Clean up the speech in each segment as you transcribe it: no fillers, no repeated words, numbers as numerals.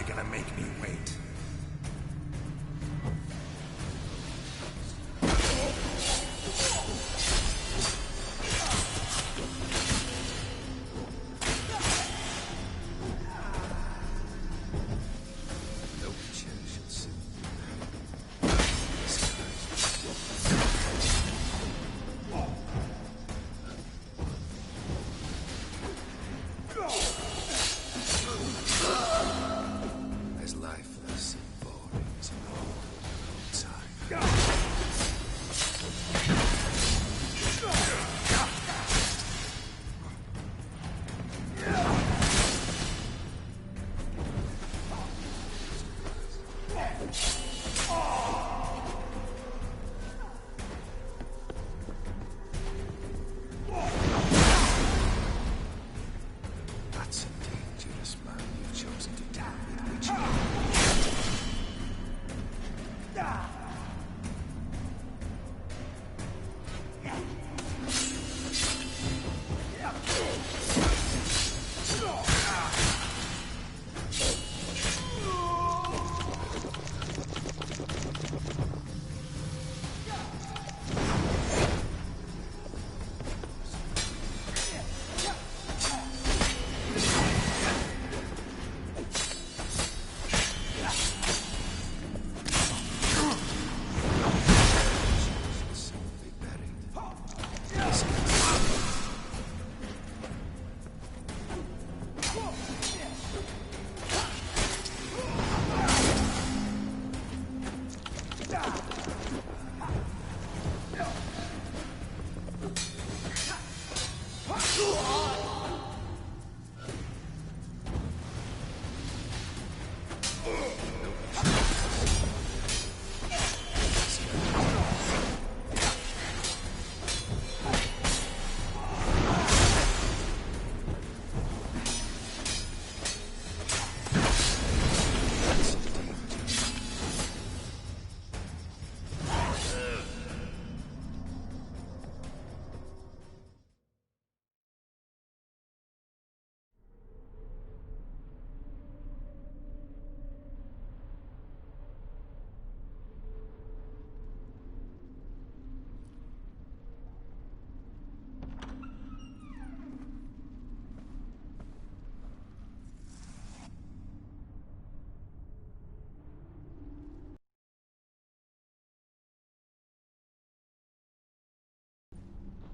you gonna make me wait?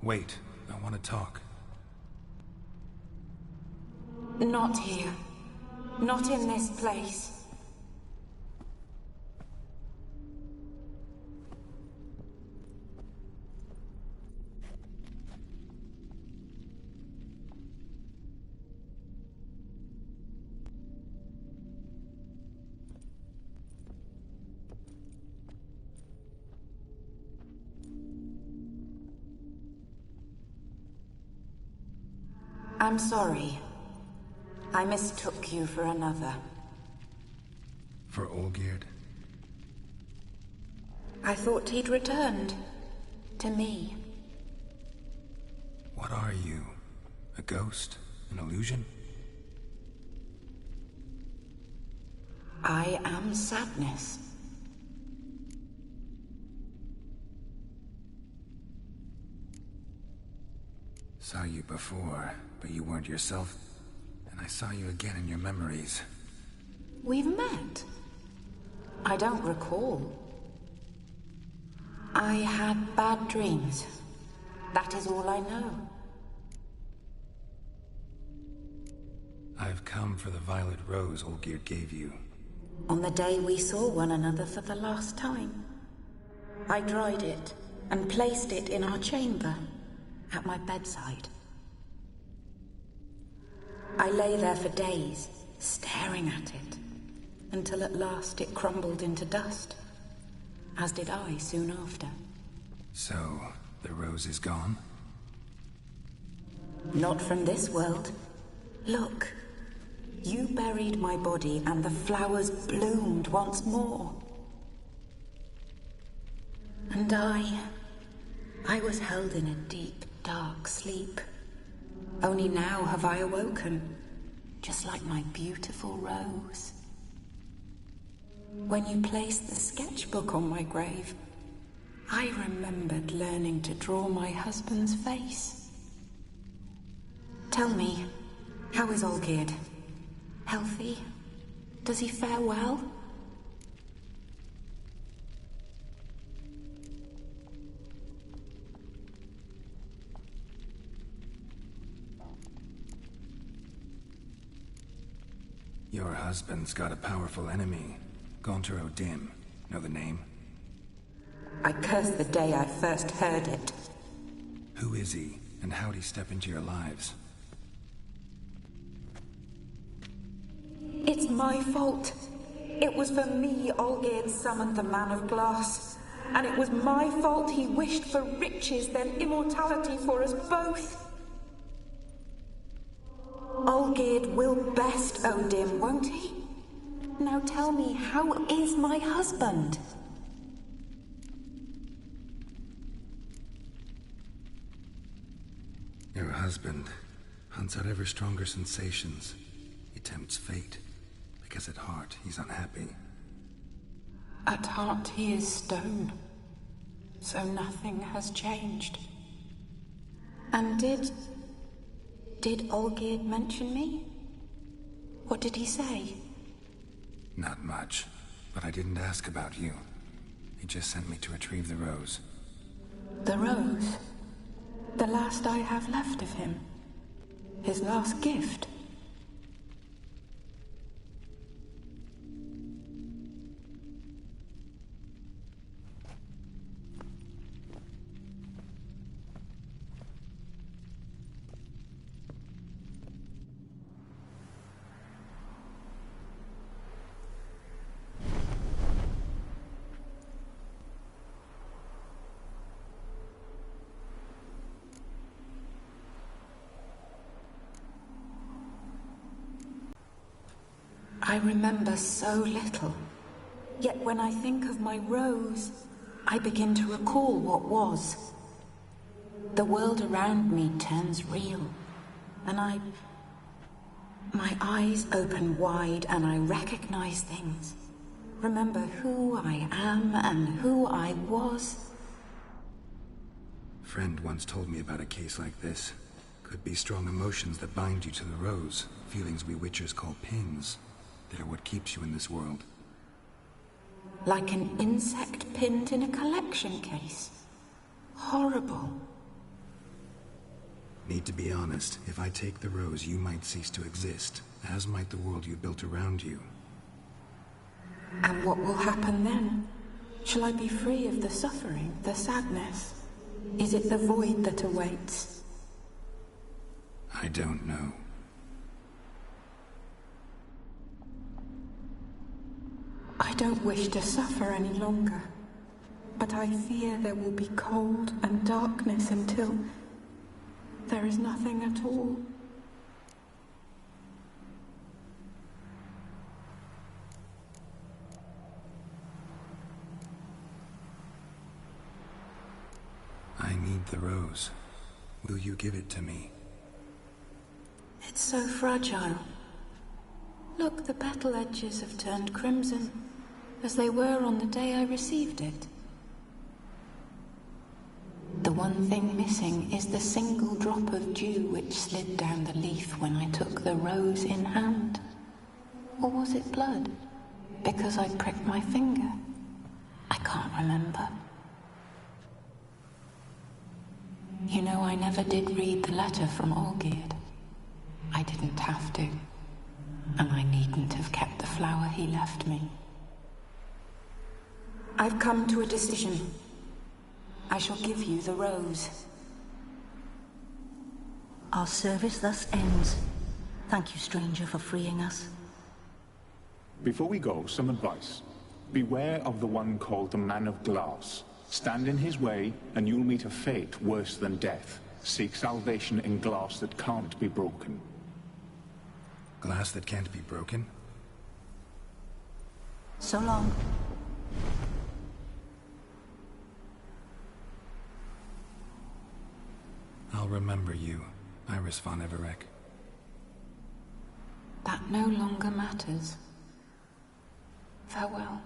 Wait, I want to talk. Not here. Not in this place. I'm sorry. I mistook you for another. For Olgierd? I thought he'd returned. To me. What are you? A ghost? An illusion? I am sadness. Saw you before, but you weren't yourself. And I saw you again in your memories. We've met? I don't recall. I had bad dreams. That is all I know. I've come for the violet rose Olgierd gave you. On the day we saw one another for the last time, I dried it and placed it in our chamber, at my bedside. I lay there for days, staring at it, until at last it crumbled into dust, as did I soon after. So, the rose is gone? Not from this world. Look, you buried my body and the flowers bloomed once more. And I was held in a deep, dark sleep. Only now have I awoken, just like my beautiful rose. When you placed the sketchbook on my grave, I remembered learning to draw my husband's face. Tell me, how is Olgierd? Healthy? Does he fare well? Your husband's got a powerful enemy. Gaunter O'Dim. Know the name? I cursed the day I first heard it. Who is he, and how'd he step into your lives? It's my fault. It was for me Olgierd summoned the Man of Glass. And it was my fault he wished for riches, then immortality for us both. Olgierd will best O'Dim, won't he? Now tell me, how is my husband? Your husband hunts out ever stronger sensations. He tempts fate, because at heart he's unhappy. At heart he is stone, so nothing has changed. And did Olgierd mention me? What did he say? Not much, but I didn't ask about you. He just sent me to retrieve the rose. The rose? The last I have left of him? His last gift? I remember so little. Yet when I think of my rose, I begin to recall what was. The world around me turns real, and my eyes open wide and I recognize things. Remember who I am and who I was. Friend once told me about a case like this. Could be strong emotions that bind you to the rose, feelings we witchers call pins. They're what keeps you in this world. Like an insect pinned in a collection case. Horrible. Need to be honest, if I take the rose, you might cease to exist, as might the world you built around you. And what will happen then? Shall I be free of the suffering, the sadness? Is it the void that awaits? I don't know. I don't wish to suffer any longer, but I fear there will be cold and darkness until there is nothing at all. I need the rose. Will you give it to me? It's so fragile. Look, the petal edges have turned crimson, as they were on the day I received it. The one thing missing is the single drop of dew which slid down the leaf when I took the rose in hand. Or was it blood? Because I pricked my finger? I can't remember. You know, I never did read the letter from Olgierd. I didn't have to. And I needn't have kept the flower he left me. I've come to a decision. I shall give you the rose. Our service thus ends. Thank you, stranger, for freeing us. Before we go, some advice. Beware of the one called the Man of Glass. Stand in his way, and you'll meet a fate worse than death. Seek salvation in glass that can't be broken. Glass that can't be broken? So long. I'll remember you, Iris von Everec. That no longer matters. Farewell.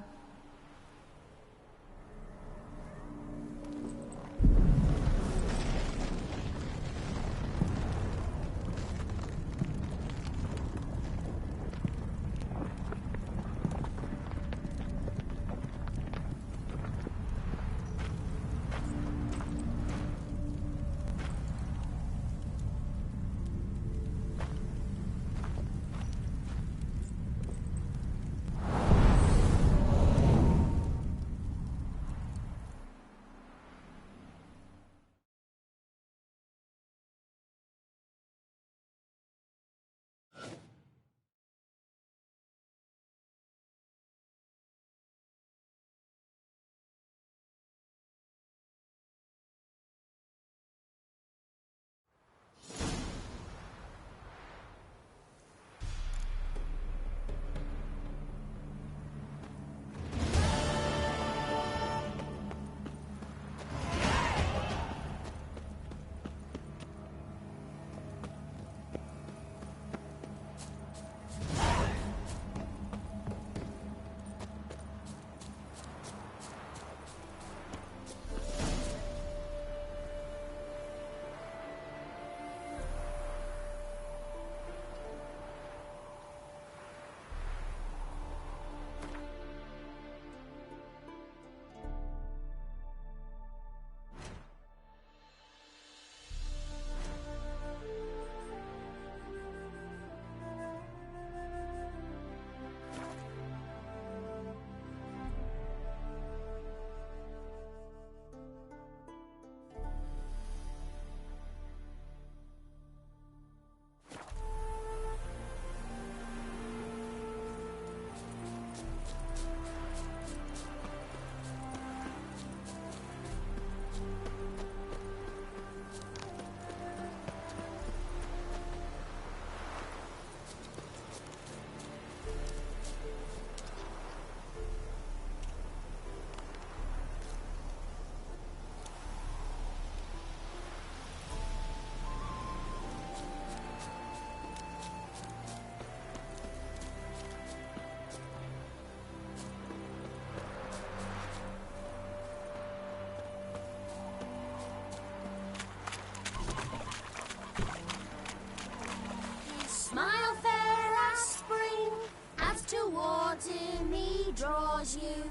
Smile fair as spring, as towards him he draws you.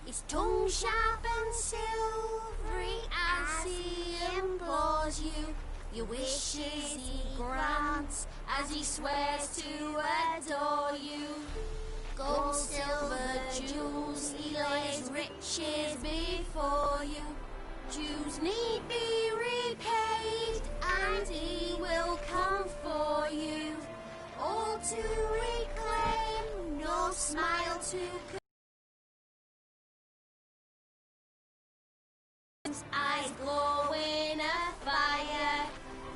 His tongue sharp and silvery as he implores you. Your wishes he grants as he swears to adore you. Gold, silver, jewels, he lays riches before you. Dues need be repaid, and he will come for you. All to reclaim, no smile to eyes glow in a fire,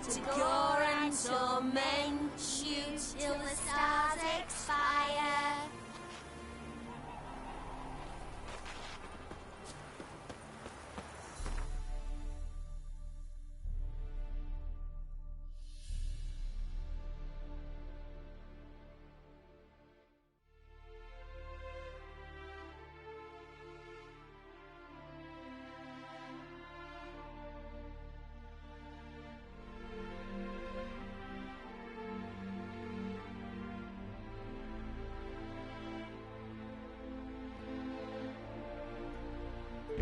to gore and torment you till the stars expire.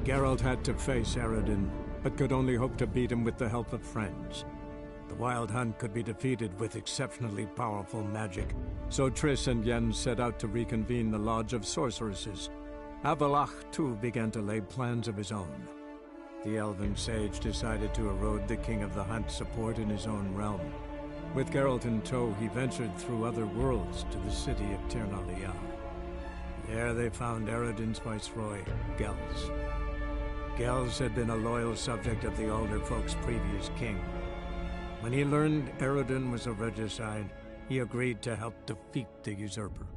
Geralt had to face Eredin, but could only hope to beat him with the help of friends. The Wild Hunt could be defeated with exceptionally powerful magic, so Triss and Yen set out to reconvene the Lodge of Sorceresses. Avallac'h, too, began to lay plans of his own. The Elven Sage decided to erode the King of the Hunt's support in his own realm. With Geralt in tow, he ventured through other worlds to the city of Tir na Liah. There they found Eredin's viceroy, Gels. Gels had been a loyal subject of the Alder Folk's previous king. When he learned Eredin was a regicide, he agreed to help defeat the usurper.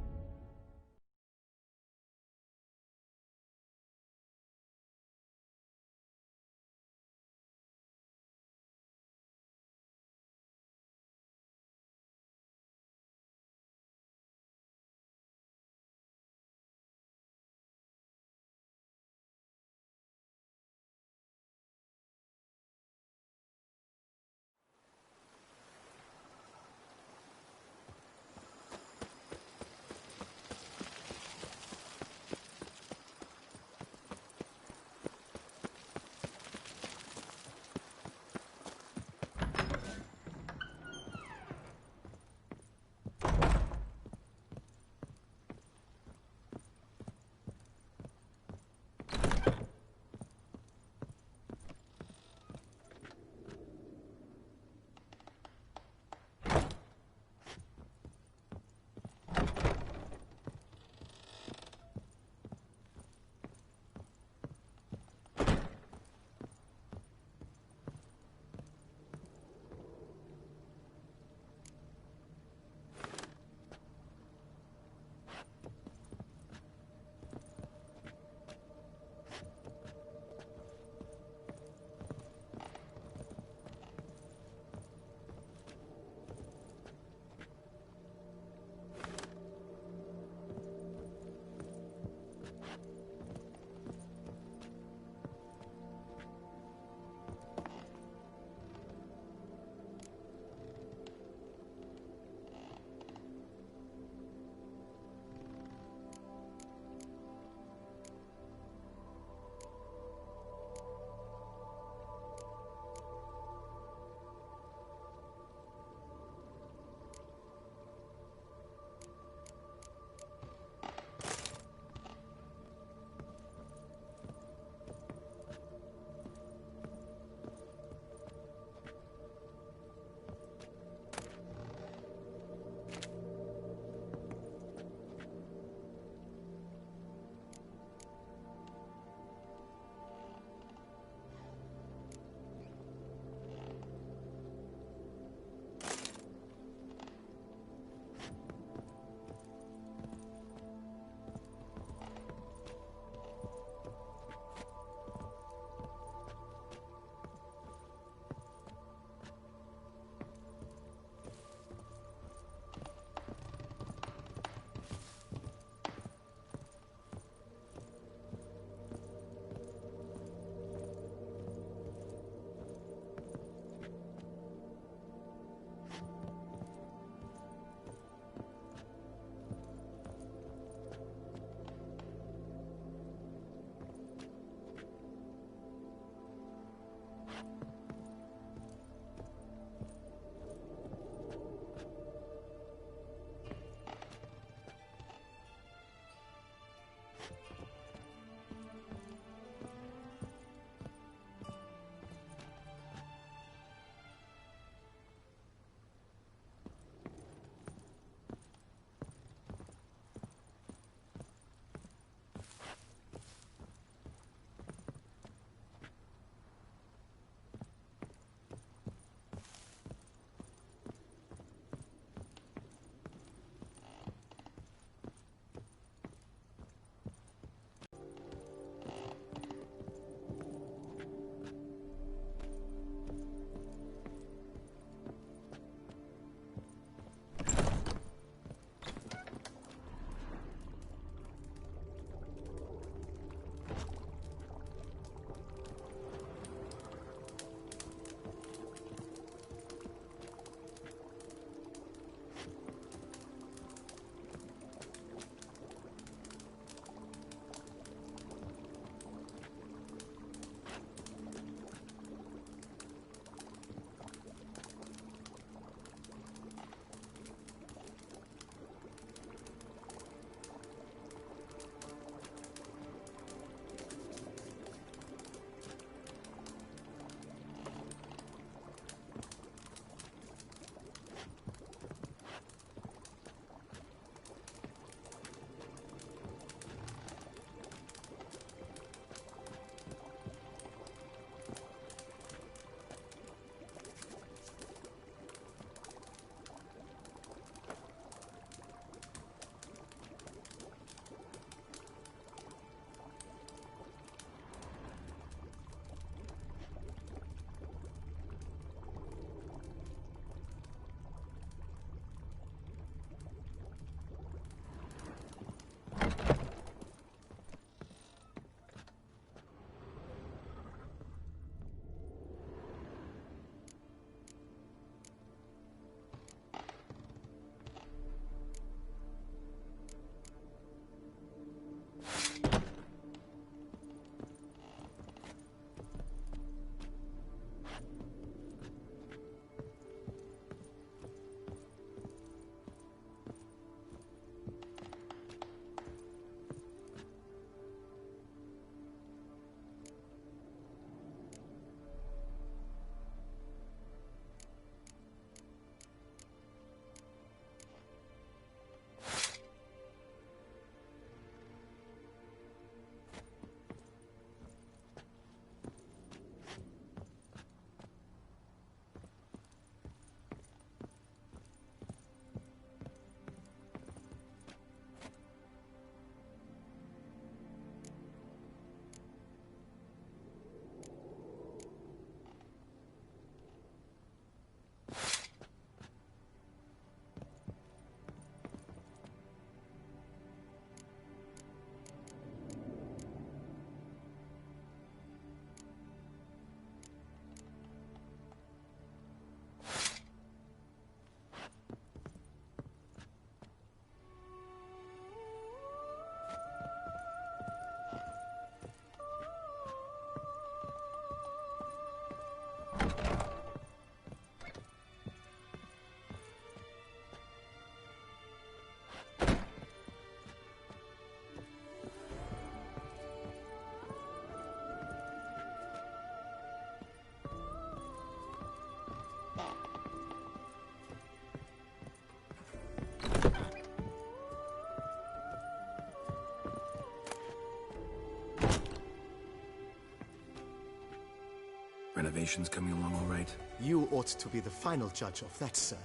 renovations coming along all right? You ought to be the final judge of that, sir.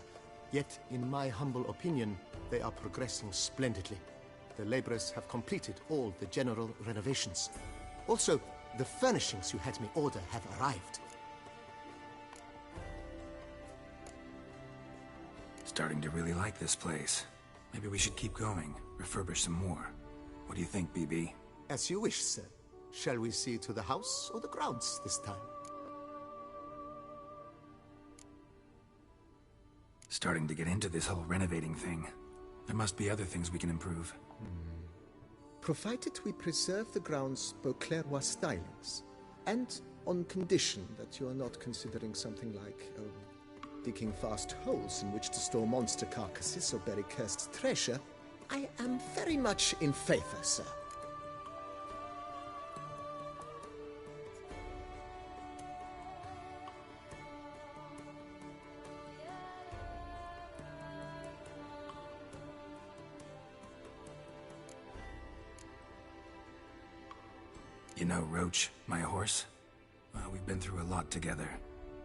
Yet, in my humble opinion, they are progressing splendidly. The laborers have completed all the general renovations. Also, the furnishings you had me order have arrived. Starting to really like this place. Maybe we should keep going, refurbish some more. What do you think, BB? As you wish, sir. Shall we see to the house or the grounds this time? Starting to get into this whole renovating thing. There must be other things we can improve. Provided we preserve the grounds' Beauclervois stylings, and on condition that you are not considering something like digging vast holes in which to store monster carcasses or bury cursed treasure, I am very much in favor, sir. You know Roach, my horse? Well, we've been through a lot together.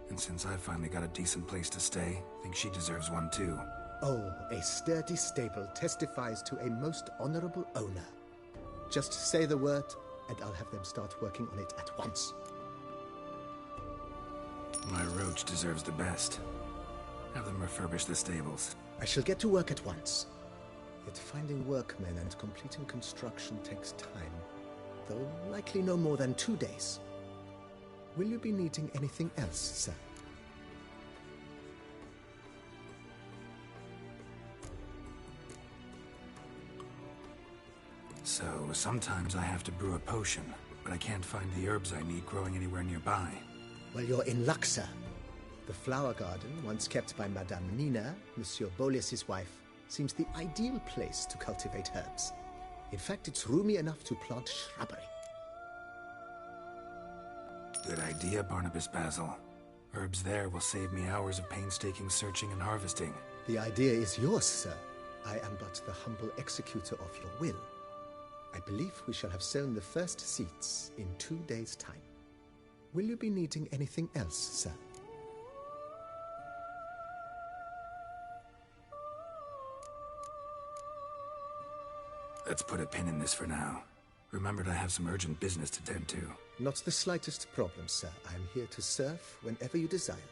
And since I've finally got a decent place to stay, I think she deserves one too. Oh, a sturdy stable testifies to a most honorable owner. Just say the word, and I'll have them start working on it at once. My Roach deserves the best. Have them refurbish the stables. I shall get to work at once. Yet finding workmen and completing construction takes time, though likely no more than 2 days. Will you be needing anything else, sir? So, sometimes I have to brew a potion, but I can't find the herbs I need growing anywhere nearby. Well, you're in luck, sir. The flower garden, once kept by Madame Nina, Monsieur Bolis's wife, seems the ideal place to cultivate herbs. In fact, it's roomy enough to plant shrubbery. Good idea, Barnabas Basil. Herbs there will save me hours of painstaking searching and harvesting. The idea is yours, sir. I am but the humble executor of your will. I believe we shall have sown the first seeds in 2 days' time. Will you be needing anything else, sir? Let's put a pin in this for now. Remembered I have some urgent business to tend to. Not the slightest problem, sir. I am here to serve whenever you desire.